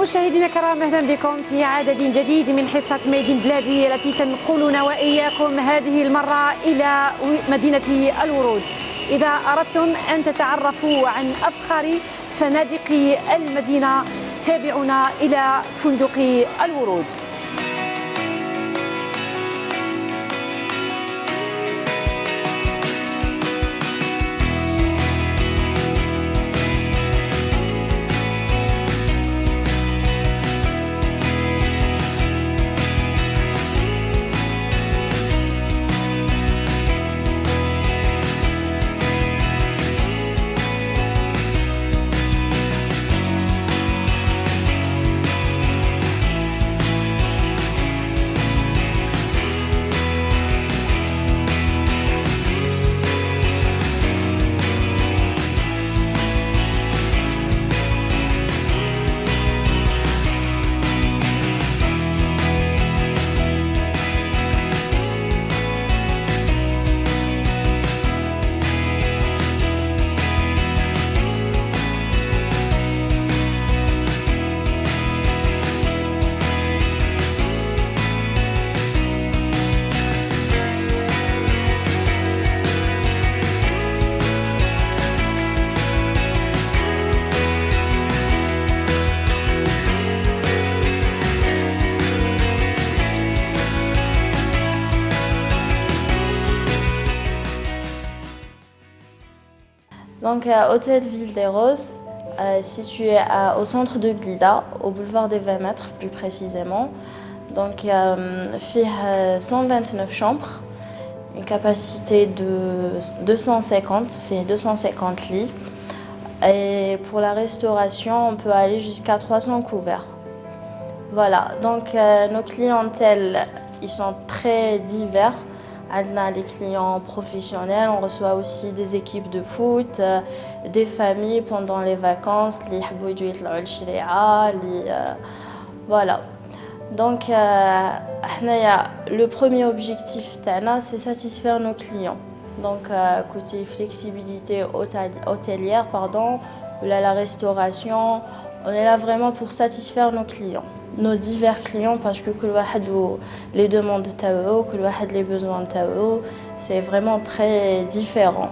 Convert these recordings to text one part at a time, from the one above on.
مشاهدينا الكرام، اهلا بكم في عدد جديد من حصه ميدين بلادي التي تنقلنا واياكم هذه المره الى مدينه الورود. اذا اردتم ان تتعرفوا عن افخر فنادق المدينه تابعونا الى فندق الورود. Donc, Hôtel Ville des Roses, situé au centre de Blida, au boulevard des 20 mètres plus précisément. Donc, il fait 129 chambres, une capacité de 250 lits. Et pour la restauration, on peut aller jusqu'à 300 couverts. Voilà, donc nos clientèles, ils sont très divers. On a les clients professionnels, on reçoit aussi des équipes de foot, des familles pendant les vacances, voilà. Donc, le premier objectif, c'est satisfaire nos clients. Donc, côté flexibilité hôtelière, la restauration, on est là vraiment pour satisfaire nos clients. Nos divers clients, parce que les demandes les besoins c'est vraiment très différent.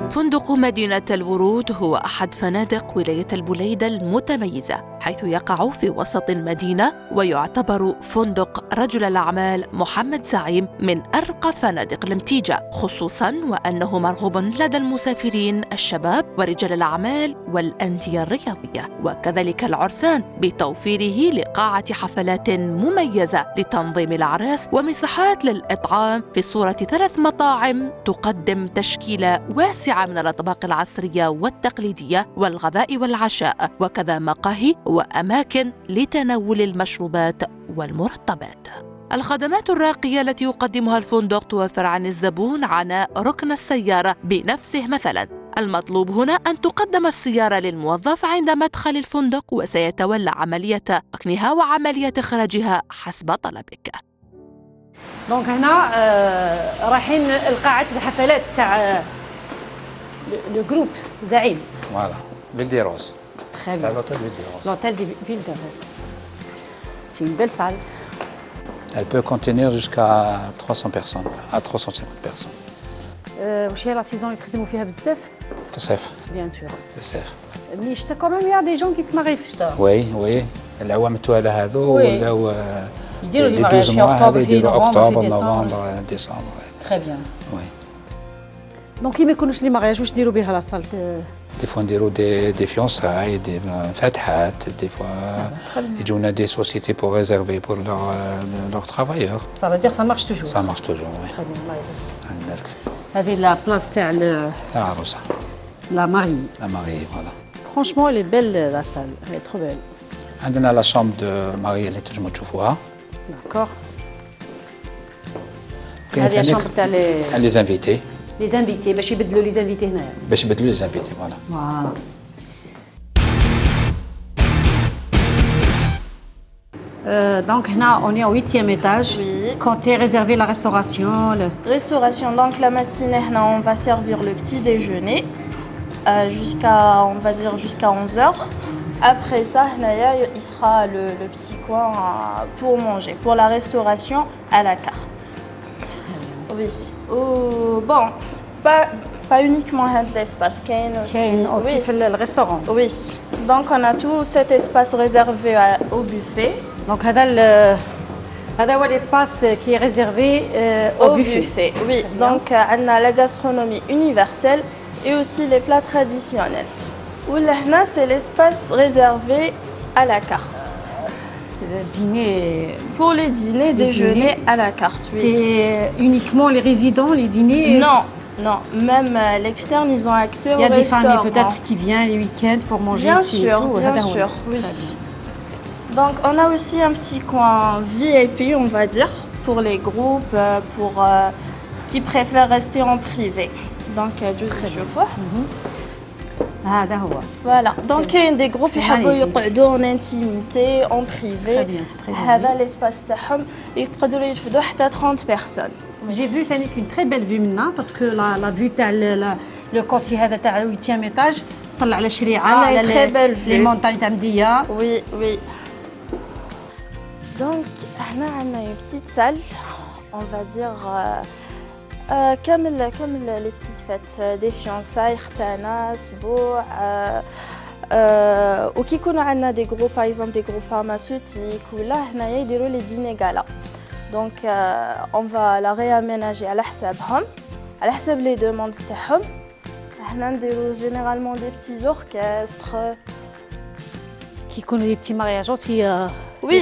فندق مدينة الورود هو أحد فنادق ولاية البليدة المتميزة، حيث يقع في وسط المدينة ويعتبر فندق رجل الأعمال محمد زعيم من أرقى فنادق الامتيجة، خصوصاً وأنه مرغوب لدى المسافرين الشباب ورجال الأعمال والأندية الرياضية، وكذلك العرسان، بتوفيره لقاعة حفلات مميزة لتنظيم الأعراس ومساحات للإطعام في صورة 3 مطاعم تقدم تشكيلة واسعة من الأطباق العصرية والتقليدية والغذاء والعشاء، وكذا مقاهي وأماكن لتناول المشروبات والمرطبات. الخدمات الراقية التي يقدمها الفندق توفر عن الزبون عناء ركن السيارة بنفسه مثلاً. المطلوب هنا أن تقدم السيارة للموظف عند مدخل الفندق، وسيتولى عملية ركنها وعملية إخراجها حسب طلبك. دونك هنا رايحين لقاعة الحفلات تاع لو جروب زعيم. Voilà, Ville des Roses. Très bien. L'hôtel Ville des Roses. L'hôtel Ville des Roses. C'est une belle salle. Elle peut contenir jusqu'à 300 personnes, à 350 personnes. واش هي لا سيزون اللي تخدموا فيها بزاف؟ في الصيف. بيان سور. في الصيف. مي الشتا كوميم يا دي جون كي سماغي في الشتا. وي العوام التوالى هذو ولاو يديروا لي مارياج في اكتوبر في نوفمبر ديسمبر. تري بيان. وي. دونك كي ما يكونوش لي مارياج واش ديروا بها لا سال؟ دي فوا نديرو دي فيونساي، دي فاتحات، دي فوا يجونا دي سوسيتي بور ريزيرفي بور لور ترافايور. Ça veut dire ça marche toujours. Ça marche toujours, oui. Très bien, الله يبارك. الله يبارك. هذه لا بلاص تاع العروسة. لا ماري. لا ماري فوالا. Franchement, elle est belle la salle, elle est trop belle. عندنا لا شامب دو ماري اللي تنجموا تشوفوها. D'accord. هذه الشامبر تاع لي زانفيتي. لي زانفيتي باش يبدلوا لي زانفيتي هنايا. باش يبدلوا لي زانفيتي فوالا. فوالا. Donc là, on est au 8e étage. Oui. Quand est réservé la restauration. Restauration, donc la matinée, on va servir le petit déjeuner jusqu'à 11h. Après ça, il sera le petit coin pour manger, pour la restauration à la carte. Oui. Bon, pas uniquement l'espace, كاين aussi في الريستورون. Oui. Donc on a tout cet espace réservé au buffet. Donc هذا هو l'espace qui est réservé au buffet. Oui. Donc on a la gastronomie universelle et aussi les plats traditionnels. Là, c'est l'espace réservé à la carte. C'est le dîner. Pour les dîners, déjeuners à la carte. Oui. C'est uniquement les résidents, les dîners. Non, même l'externe, ils ont accès au restaurant. Il y a des familles peut-être qui viennent les week-ends pour manger ici et tout. Bien sûr, oui. Donc on a aussi un petit coin VIP, on va dire, pour les groupes, qui préfèrent rester en privé. Donc, voilà. Donc, il y a des groupes qui يقعدوا en intimité, en privé. Très bien, c'est très bien. هذا l'espace تاعهم يقدروا يرفدوا حتى 30 personnes. J'ai vu une très belle vue maintenant parce que la vue تاع le côté هذا تاع 8e étage طلع على شريعة على les montagnes تاع مدية. Oui, oui. Donc, on a une petite salle, on va dire, comme les petites fêtes des fiançailles, ختانا سبوع وكي يكونوا عندنا des groupes, par exemple des groupes pharmaceutiques ولا هنايا يديروا les dîners gala. Donc on va la réaménager على حسابهم على حساب les demandes تاعهم. احنا نديروا généralement des petits orchestres qui connaissent des petits mariages aussi. Oui,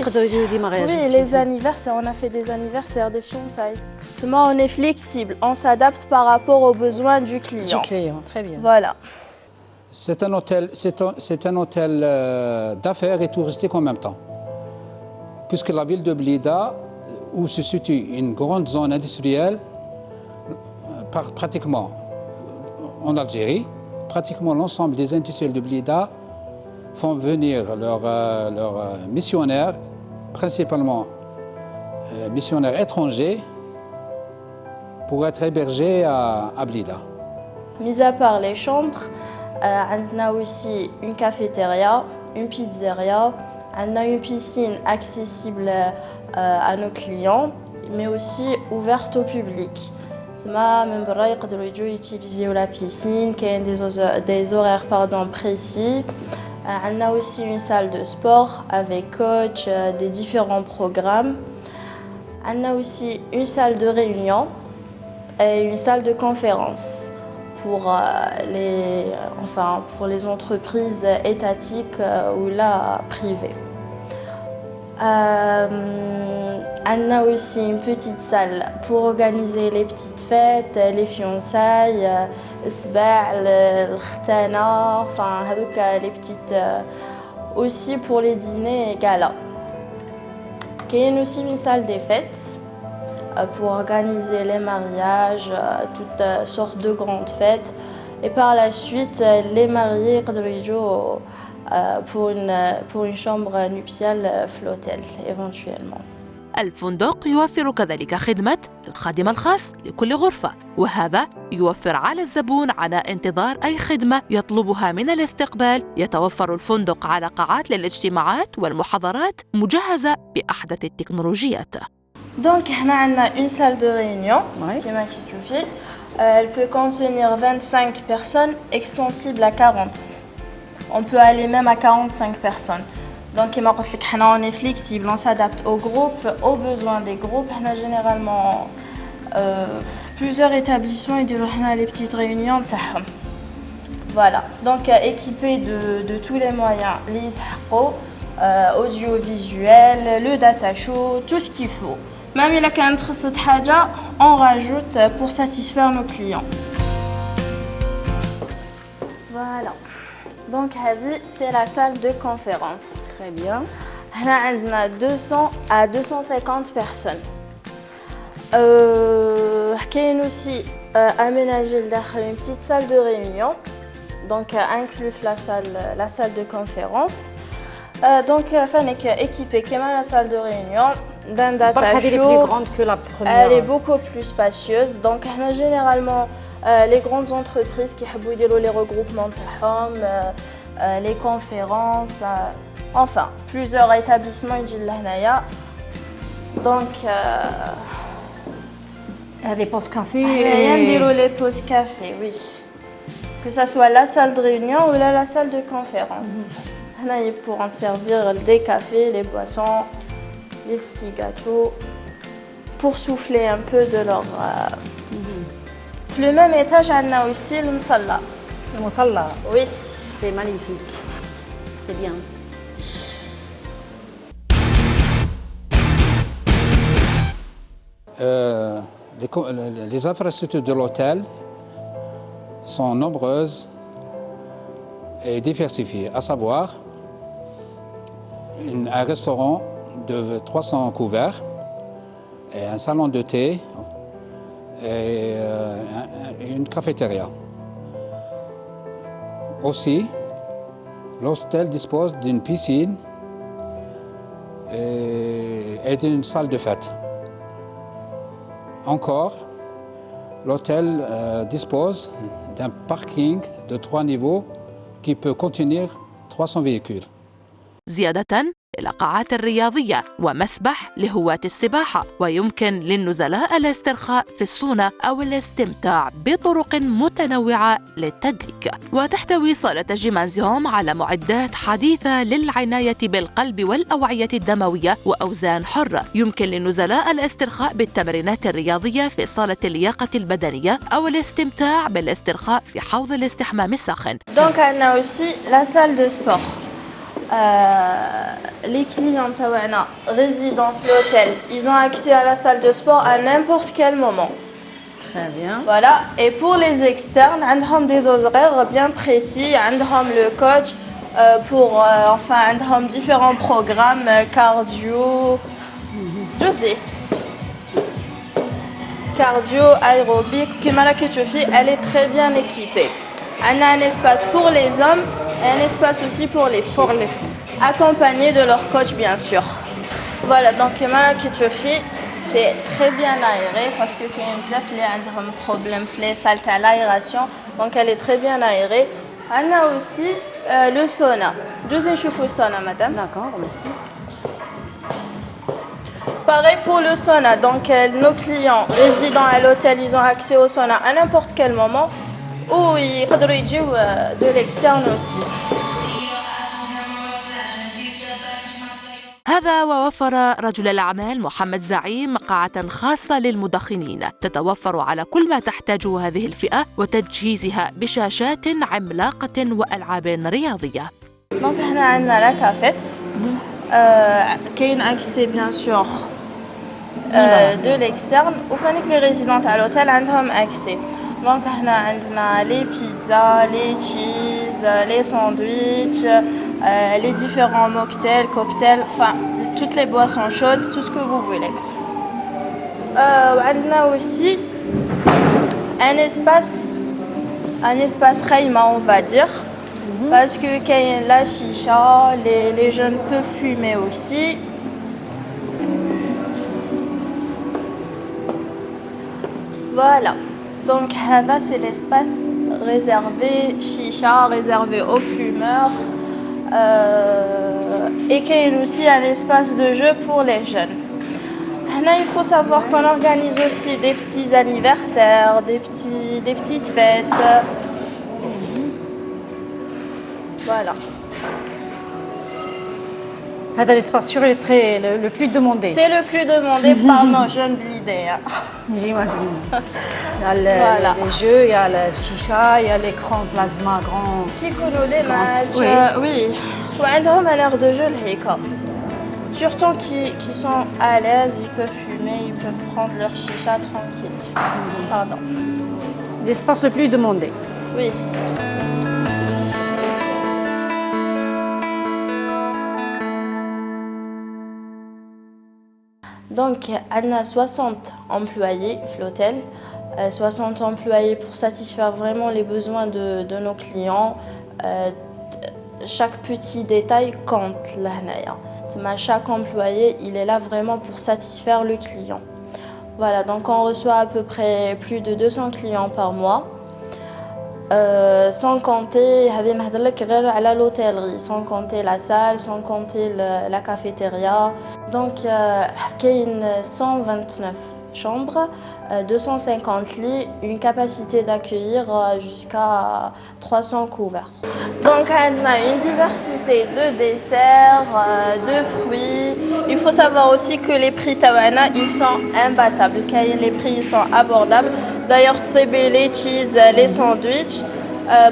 des mariages oui, ici. les anniversaires, on a fait des anniversaires, des fiançailles. Seulement, on est flexible, on s'adapte par rapport aux besoins du client. Du client, très bien. Voilà. C'est un hôtel d'affaires et touristique en même temps. Puisque la ville de Blida, où se situe une grande zone industrielle, pratiquement en Algérie, pratiquement l'ensemble des industriels de Blida font venir leurs missionnaires, principalement missionnaires étrangers, pour être hébergés à Blida. Mis à part les chambres, on a aussi une cafétéria, une pizzeria, on a une piscine accessible à nos clients, mais aussi ouverte au public. Même برا يقدروا يجوا utiliser la piscine, qui a des horaires précis. On a aussi une salle de sport avec coach, des différents programmes. On a aussi une salle de réunion et une salle de conférence pour les entreprises étatiques ou privées. On a aussi une petite salle pour organiser les petites fêtes, les fiançailles, le ختانا, les petites aussi pour les dîners et galas. Il y a aussi une salle des fêtes pour organiser les mariages, toutes sortes de grandes fêtes. Et par la suite, les mariés يقدروا pour une chambre nuptiale في l'hôtel éventuellement. الفندق يوفر كذلك خدمة الخادم الخاص لكل غرفة، وهذا يوفر على الزبون عناء انتظار أي خدمة يطلبها من الاستقبال. يتوفر الفندق على قاعات للاجتماعات والمحاضرات مجهزة بأحدث التكنولوجيات. Donc, on a une salle de réunion elle peut contenir 25 personnes, extensible à 40. On peut aller même à 45 personnes. Donc, on est flexible, on s'adapte au groupe, aux besoins des groupes. On a généralement plusieurs établissements et les petites réunions. Voilà, donc équipé de tous les moyens, les audiovisuels, le data show, tout ce qu'il faut. Même si on rajoute pour satisfaire nos clients. Voilà. Donc, c'est la salle de conférence. Très bien. On a 200 à 250 personnes. On a aussi aménagé une petite salle de réunion, donc inclus la salle de conférence. Donc, on est équipé comme la salle de réunion d'un data show. Elle est plus grande que la première. Elle est beaucoup plus spacieuse. Donc, on a généralement les grandes entreprises qui veulent les regroupements les conférences, enfin plusieurs établissements يجي لهنايا. Donc هذه بوست كافي. نديروا les pauses café, oui. Que ça soit la salle de réunion ou la salle de conférence. Ils pourront servir des cafés, les boissons, les petits gâteaux pour souffler un peu de leur... Le même étage, on a aussi le musalla. Le musalla. Oui. C'est magnifique. C'est bien. Les infrastructures de l'hôtel sont nombreuses et diversifiées, à savoir un restaurant de 300 couverts, et un salon de thé et une cafétéria. Aussi, l'hôtel dispose d'une piscine et d'une salle de fête. Encore, l'hôtel dispose d'un parking de 3 niveaux qui peut contenir 300 véhicules. زيادة إلى قاعات الرياضية ومسبح لهواة السباحة، ويمكن للنزلاء الاسترخاء في السونا أو الاستمتاع بطرق متنوعة للتدليك. وتحتوي صالة جيمنازيوم على معدات حديثة للعناية بالقلب والأوعية الدموية وأوزان حرة. يمكن للنزلاء الاسترخاء بالتمرينات الرياضية في صالة اللياقة البدنية أو الاستمتاع بالاسترخاء في حوض الاستحمام الساخن. Donc on a aussi la salle de sport. Les clients résidant à l'hôtel, ils ont accès à la salle de sport à n'importe quel moment. Très bien. Voilà. Et pour les externes, ils ont des horaires bien précis. Ils ont le coach pour ils ont différents programmes cardio, cardio, aérobic. Elle est très bien équipée. On a un espace pour les hommes et un espace aussi pour les filles, accompagnés de leur coach bien sûr. Voilà, donc c'est très bien aéré parce que quand ils ont un problème les salles à l'aération, donc elle est très bien aérée. On a aussi le sauna. Deuxième chauffe au sauna, madame. D'accord, merci. Pareil pour le sauna, donc nos clients résidant à l'hôtel, ils ont accès au sauna à n'importe quel moment. Ou يقدروا يجيو de l'externe aussi. هذا ووفر رجل الأعمال محمد زعيم قاعة خاصة للمدخنين تتوفر على كل ما تحتاجه هذه الفئة وتجهيزها بشاشات عملاقة وألعاب رياضية. Donc احنا عندنا لا كافيت كاين accès bien sûr de l'externe وفانيك les résidents à l'hôtel عندهم accès. Donc on a les pizzas, les cheese, les sandwichs, les différents mocktails, cocktails, enfin toutes les boissons chaudes, tout ce que vous voulez. On a aussi un espace khaïma, on va dire, parce que quand il y a la chicha, les jeunes peuvent fumer aussi. Voilà. Donc, là, c'est l'espace réservé chicha, réservé aux fumeurs. Et qu'il y a aussi un espace de jeu pour les jeunes. Là, il faut savoir qu'on organise aussi des petits anniversaires, des petites fêtes. Voilà. L'espace sûr est le plus demandé. C'est le plus demandé par nos jeunes de l'idée. J'imagine. Il y a les jeux, il y a le chicha, il y a l'écran plasma grand. Qui connaît les matchs. Oui. Ils ont un air de jeu, surtout qui sont à l'aise, ils peuvent fumer, ils peuvent prendre leur chicha tranquille. Pardon. L'espace le plus demandé. Oui. Donc, on a 60 employés à l'hôtel, 60 employés pour satisfaire vraiment les besoins de nos clients. Chaque petit détail compte là. Chaque employé, il est là vraiment pour satisfaire le client. Voilà, donc on reçoit à peu près plus de 200 clients par mois. sans compter هذه نهضر لك غير على l'hôtellerie, sans compter la salle, sans compter la cafétéria. Donc كاين 129 chambres, 250 lits, une capacité d'accueillir jusqu'à 300 couverts. Donc on a une diversité de desserts, de fruits. Il faut savoir aussi que les prix tawana ils sont imbattables. Les prix ils sont abordables. D'ailleurs les cheese, les sandwichs,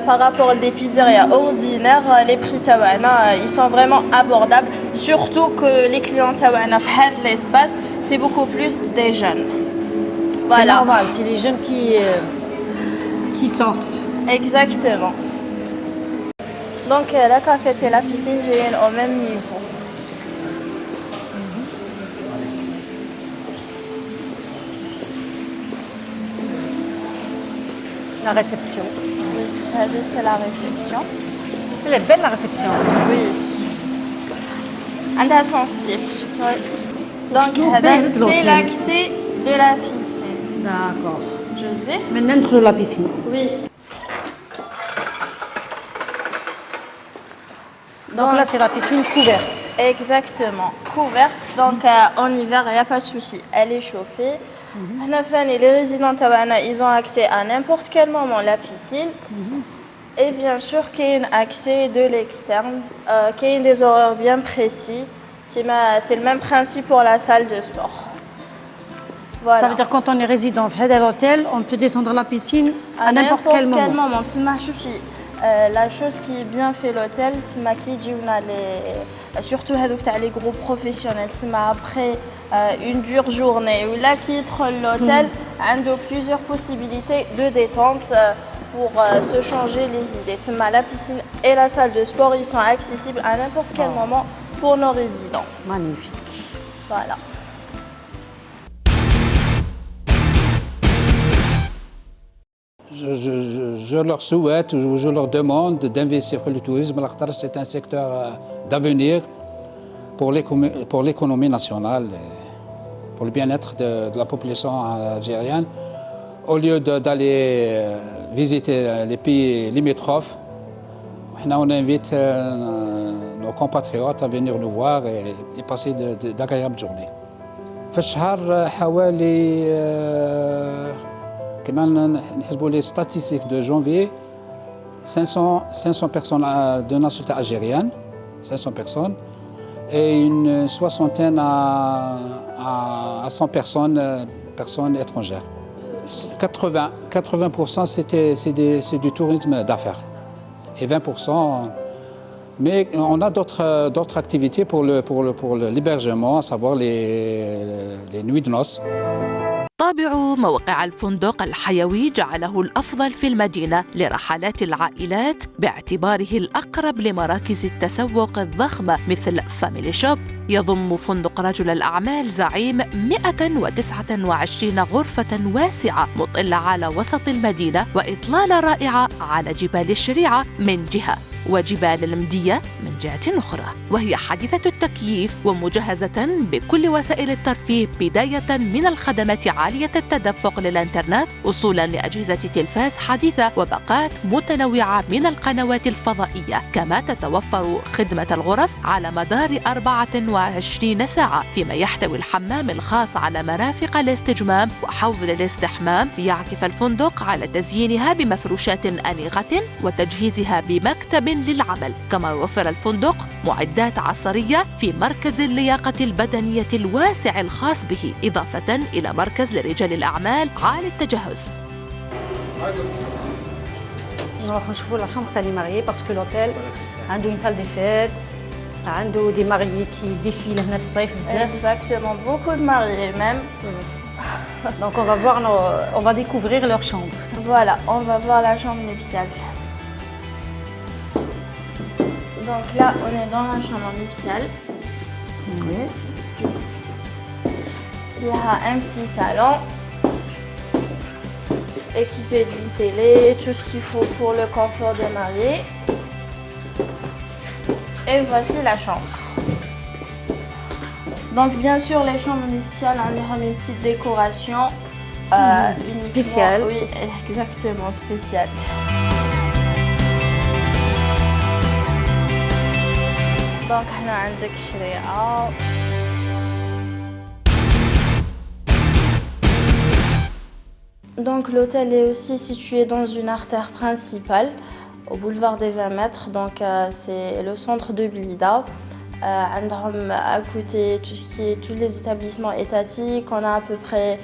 par rapport à des pizzerias ordinaires, les prix tawana ils sont vraiment abordables. Surtout que les clients tawana dans l'espace, c'est beaucoup plus des jeunes. Voilà. C'est normal, c'est les jeunes qui sortent. Exactement. Donc la cafette et la piscine viennent au même niveau. La réception. Oui, c'est la réception. Elle est belle la réception. Oui. Elle a son style. Oui. Donc c'est l'accès de la piscine. D'accord. Je sais. Maintenant entre la piscine. Oui. Donc là, c'est la piscine couverte. Exactement, couverte. Donc en hiver, il n'y a pas de souci. Elle est chauffée. Les résidents tawana, ils ont accès à n'importe quel moment à la piscine. Et bien sûr, qu'il y a un accès de l'externe, qu'il y a des horaires bien précis. C'est le même principe pour la salle de sport. Voilà. Ça veut dire que quand on est résident à l'hôtel, on peut descendre à la piscine à n'importe quel moment. La chose qui est bien fait l'hôtel, surtout les groupes professionnels, après une dure journée, là qui l'hôtel, a plusieurs possibilités de détente pour se changer les idées. La piscine et la salle de sport, ils sont accessibles à n'importe quel moment pour nos résidents. Magnifique. Voilà. Je leur souhaite, je leur demande d'investir pour le tourisme. C'est un secteur d'avenir pour l'économie nationale, pour le bien-être de la population algérienne. Au lieu d'aller visiter les pays limitrophes, on invite nos compatriotes à venir nous voir et passer d'agréables journées. في الشهر حوالي كمان نحسبوا les statistiques de janvier 500 personnes de nationalité algérienne, 500 personnes, et une soixantaine à 100 personnes étrangères. 80% c'est du tourisme d'affaires et 20%. Mais on a d'autres activités pour l'hébergement, à savoir les nuits de noces. طابع موقع الفندق الحيوي جعله الأفضل في المدينة لرحلات العائلات باعتباره الأقرب لمراكز التسوق الضخمة مثل فاميلي شوب. يضم فندق رجل الأعمال زعيم 129 غرفة واسعة مطلة على وسط المدينة وإطلالة رائعة على جبال الشريعة من جهة وجبال المدية من جهة أخرى، وهي حديثة التكييف ومجهزة بكل وسائل الترفيه بداية من الخدمات عالية التدفق للإنترنت وصولا لأجهزة تلفاز حديثة وباقات متنوعة من القنوات الفضائية، كما تتوفر خدمة الغرف على مدار 24 ساعة، فيما يحتوي الحمام الخاص على مرافق الاستجمام وحوض للاستحمام. يعكف الفندق على تزيينها بمفروشات أنيقة وتجهيزها بمكتب للعمل، كما يوفر الفندق معدات عصرية في مركز اللياقة البدنية الواسع الخاص به، إضافة إلى مركز لرجال الأعمال عالي التجهز. نروح نشوفوا لا شامبر تاع لي ماريي باسكو لوتيل عنده اون سال دي فيت، عنده دي ماريي كي ديفيل هنا في الصيف بزاف. Exactement, beaucoup de mariés même. Donc on va découvrir leur chambre. Voilà, on va voir la chambre nuptiale. Donc là, on est dans la chambre nuptiale. Oui. Il y a un petit salon équipé d'une télé, tout ce qu'il faut pour le confort des mariés. Et voici la chambre. Donc bien sûr, les chambres nuptiales ont une petite décoration spéciale. Oui, exactement, spéciale. دونك هنا عندك شريعة. Donc l'hôtel est aussi situé dans une artère principale au boulevard des 20 mètres, donc c'est le centre de Blida. عندهم à côté tous les établissements étatiques. On a à peu près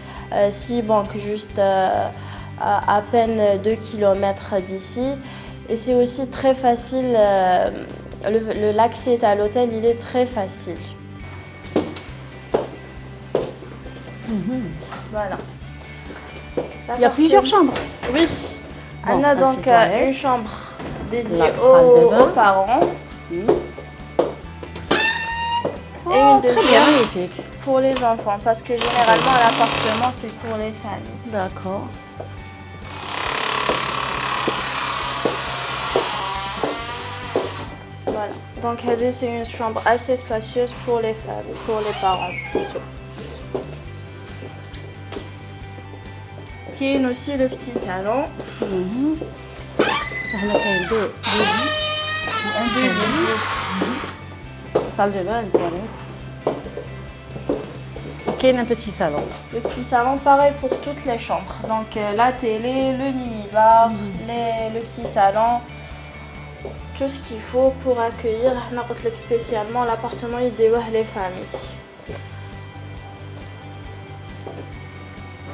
6 banques juste à peine 2 km d'ici. Et c'est aussi très facile, l'accès à l'hôtel il est très facile. Voilà. Il y a plusieurs chambres. Oui. On a donc une chambre dédiée aux parents. Et une deuxième pour les enfants, parce que généralement l'appartement c'est pour les familles. D'accord. Voilà. Donc c'est une chambre assez spacieuse pour les familles, pour les parents plutôt. Il y a aussi le petit salon. Salle de bain, une toilette. Ok, un petit salon. Le petit salon, pareil pour toutes les chambres. Donc la télé, le mini-bar, le petit salon, tout ce qu'il faut pour accueillir spécialement l'appartement idéal les familles.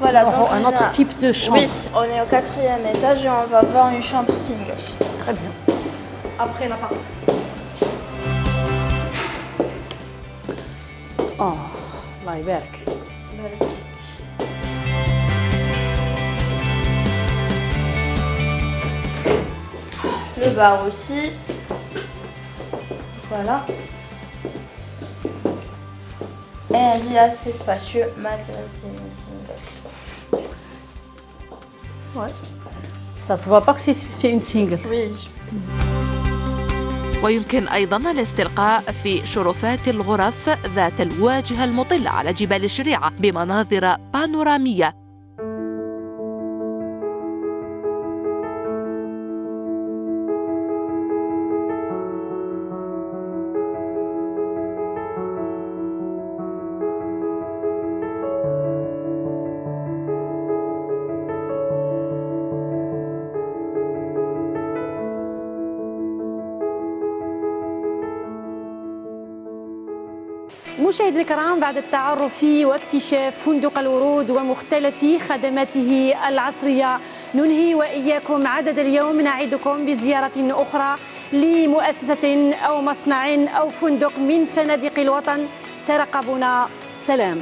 Voilà, donc un autre type de chambre. Oui, on est au 4e étage et on va voir une chambre single. Très bien. Après l'appartement. Oh, Allah يبارك. Le bar aussi. Voilà. Et un lit assez spacieux malgré c'est une single. Ouais. Ça se voit pas que c'est une single. Oui. ويمكن أيضاً الاستلقاء في شرفات الغرف ذات الواجهة المطلة على جبال الشريعة بمناظر بانورامية. مشاهدينا الكرام، بعد التعرف واكتشاف فندق الورود ومختلف خدماته العصرية، ننهي وإياكم عدد اليوم. نعدكم بزيارة أخرى لمؤسسة أو مصنع أو فندق من فنادق الوطن. ترقبونا. سلام.